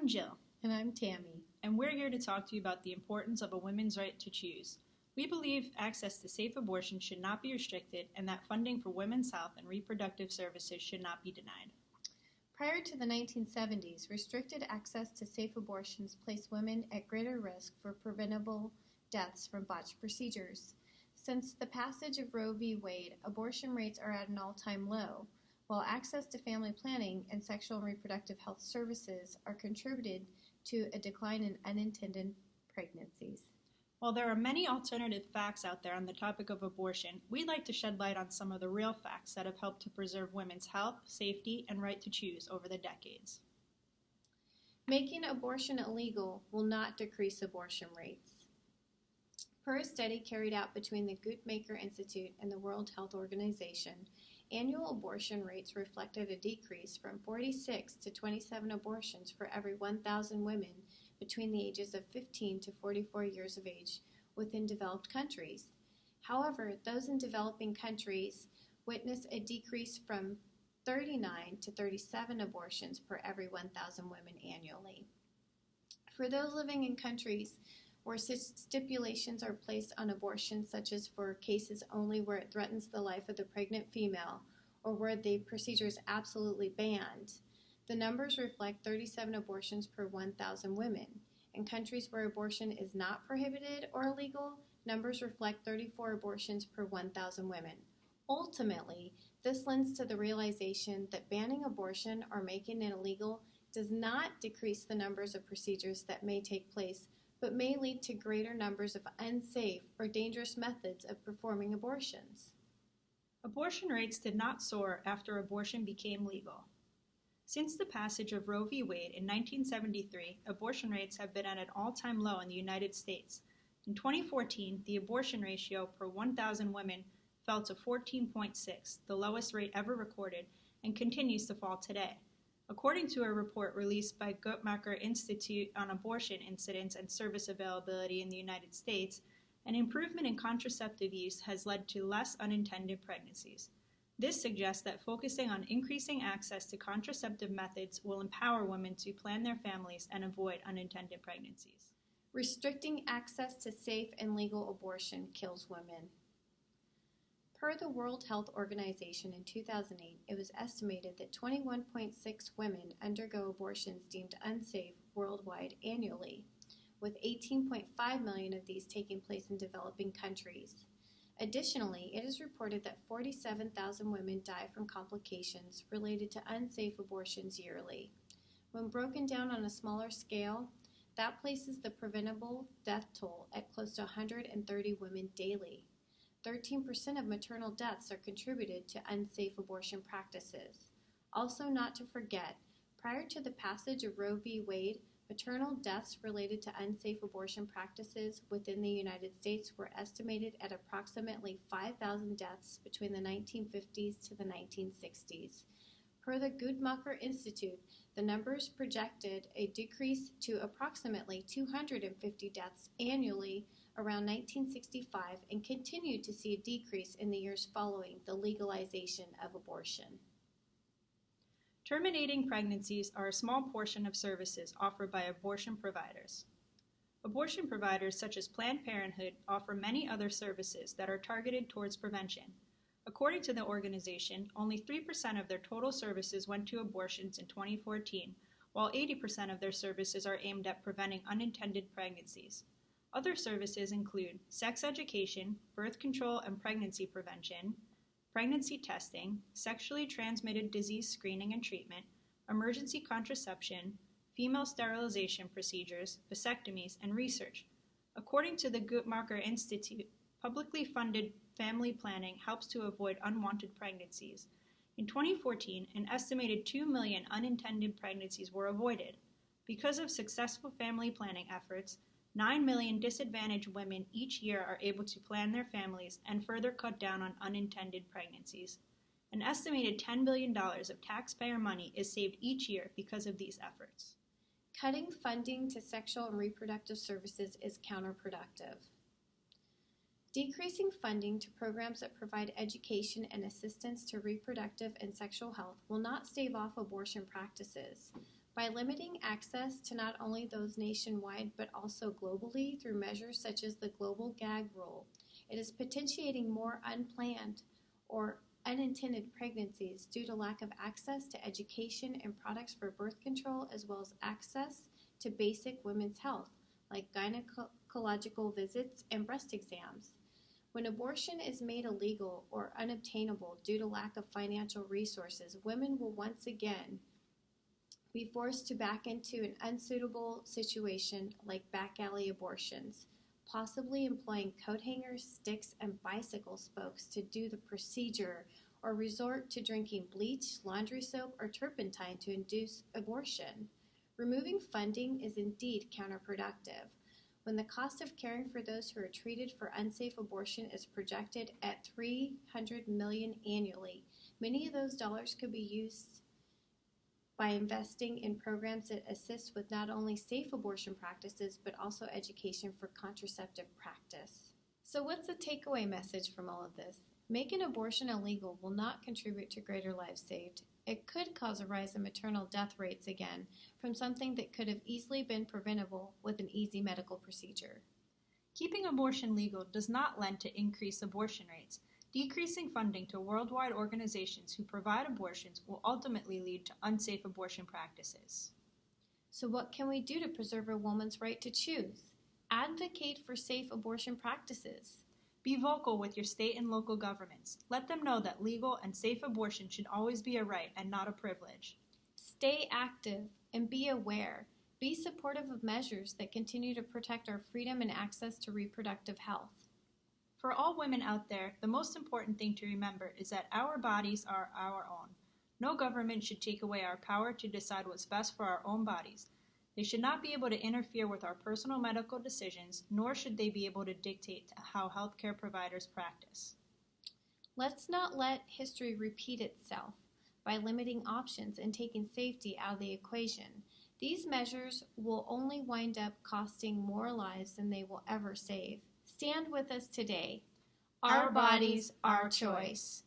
I'm Jill, And I'm Tammy. and we're here to talk to you about the importance of a woman's right to choose. We believe access to safe abortion should not be restricted and that funding for women's health and reproductive services should not be denied. Prior to the 1970s, restricted access to safe abortions placed women at greater risk for preventable deaths from botched procedures. Since the passage of Roe v. Wade, abortion rates are at an all-time low, while access to family planning and sexual and reproductive health services are contributed to a decline in unintended pregnancies. While there are many alternative facts out there on the topic of abortion, we'd like to shed light on some of the real facts that have helped to preserve women's health, safety, and right to choose over the decades. Making abortion illegal will not decrease abortion rates. Per a study carried out between the Guttmacher Institute and the World Health Organization, annual abortion rates reflected a decrease from 46 to 27 abortions for every 1,000 women between the ages of 15 to 44 years of age within developed countries. However, those in developing countries witnessed a decrease from 39 to 37 abortions per every 1,000 women annually. For those living in countries where stipulations are placed on abortion, such as for cases only where it threatens the life of the pregnant female or where the procedure is absolutely banned, the numbers reflect 37 abortions per 1,000 women. In countries where abortion is not prohibited or illegal, numbers reflect 34 abortions per 1,000 women. Ultimately, this lends to the realization that banning abortion or making it illegal does not decrease the numbers of procedures that may take place, but may lead to greater numbers of unsafe or dangerous methods of performing abortions. Abortion rates did not soar after abortion became legal. Since the passage of Roe v. Wade in 1973, abortion rates have been at an all-time low in the United States. In 2014, the abortion ratio per 1,000 women fell to 14.6, the lowest rate ever recorded, and continues to fall today. According to a report released by Guttmacher Institute on Abortion Incidence and Service Availability in the United States, an improvement in contraceptive use has led to less unintended pregnancies. This suggests that focusing on increasing access to contraceptive methods will empower women to plan their families and avoid unintended pregnancies. Restricting access to safe and legal abortion kills women. Per the World Health Organization in 2008, it was estimated that 21.6 women undergo abortions deemed unsafe worldwide annually, with 18.5 million of these taking place in developing countries. Additionally, it is reported that 47,000 women die from complications related to unsafe abortions yearly. When broken down on a smaller scale, that places the preventable death toll at close to 130 women daily. 13% of maternal deaths are contributed to unsafe abortion practices. Also not to forget, prior to the passage of Roe v. Wade, maternal deaths related to unsafe abortion practices within the United States were estimated at approximately 5,000 deaths between the 1950s to the 1960s. Per the Guttmacher Institute, the numbers projected a decrease to approximately 250 deaths annually around 1965 and continued to see a decrease in the years following the legalization of abortion. Terminating pregnancies are a small portion of services offered by abortion providers. Abortion providers such as Planned Parenthood offer many other services that are targeted towards prevention. According to the organization, only 3% of their total services went to abortions in 2014, while 80% of their services are aimed at preventing unintended pregnancies. Other services include sex education, birth control and pregnancy prevention, pregnancy testing, sexually transmitted disease screening and treatment, emergency contraception, female sterilization procedures, vasectomies, and research. According to the Guttmacher Institute, publicly funded family planning helps to avoid unwanted pregnancies. In 2014, an estimated 2 million unintended pregnancies were avoided. Because of successful family planning efforts, 9 million disadvantaged women each year are able to plan their families and further cut down on unintended pregnancies. An estimated $10 billion of taxpayer money is saved each year because of these efforts. Cutting funding to sexual and reproductive services is counterproductive. Decreasing funding to programs that provide education and assistance to reproductive and sexual health will not stave off abortion practices, By limiting access to not only those nationwide but also globally through measures such as the global gag rule, it is potentiating more unplanned or unintended pregnancies due to lack of access to education and products for birth control, as well as access to basic women's health like gynecological visits and breast exams. When abortion is made illegal or unobtainable due to lack of financial resources, women will once again be forced to back into an unsuitable situation like back alley abortions, possibly employing coat hangers, sticks, and bicycle spokes to do the procedure, or resort to drinking bleach, laundry soap, or turpentine to induce abortion. Removing funding is indeed counterproductive. When the cost of caring for those who are treated for unsafe abortion is projected at $300 million annually, many of those dollars could be used by investing in programs that assist with not only safe abortion practices, but also education for contraceptive practice. So what's the takeaway message from all of this? Making abortion illegal will not contribute to greater lives saved. It could cause a rise in maternal death rates again from something that could have easily been preventable with an easy medical procedure. Keeping abortion legal does not lend to increased abortion rates. Decreasing funding to worldwide organizations who provide abortions will ultimately lead to unsafe abortion practices. So what can we do to preserve a woman's right to choose? Advocate for safe abortion practices. Be vocal with your state and local governments. Let them know that legal and safe abortion should always be a right and not a privilege. Stay active and be aware. Be supportive of measures that continue to protect our freedom and access to reproductive health. For all women out there, the most important thing to remember is that our bodies are our own. No government should take away our power to decide what's best for our own bodies. They should not be able to interfere with our personal medical decisions, nor should they be able to dictate how healthcare providers practice. Let's not let history repeat itself by limiting options and taking safety out of the equation. These measures will only wind up costing more lives than they will ever save. Stand with us today. Our bodies, our choice.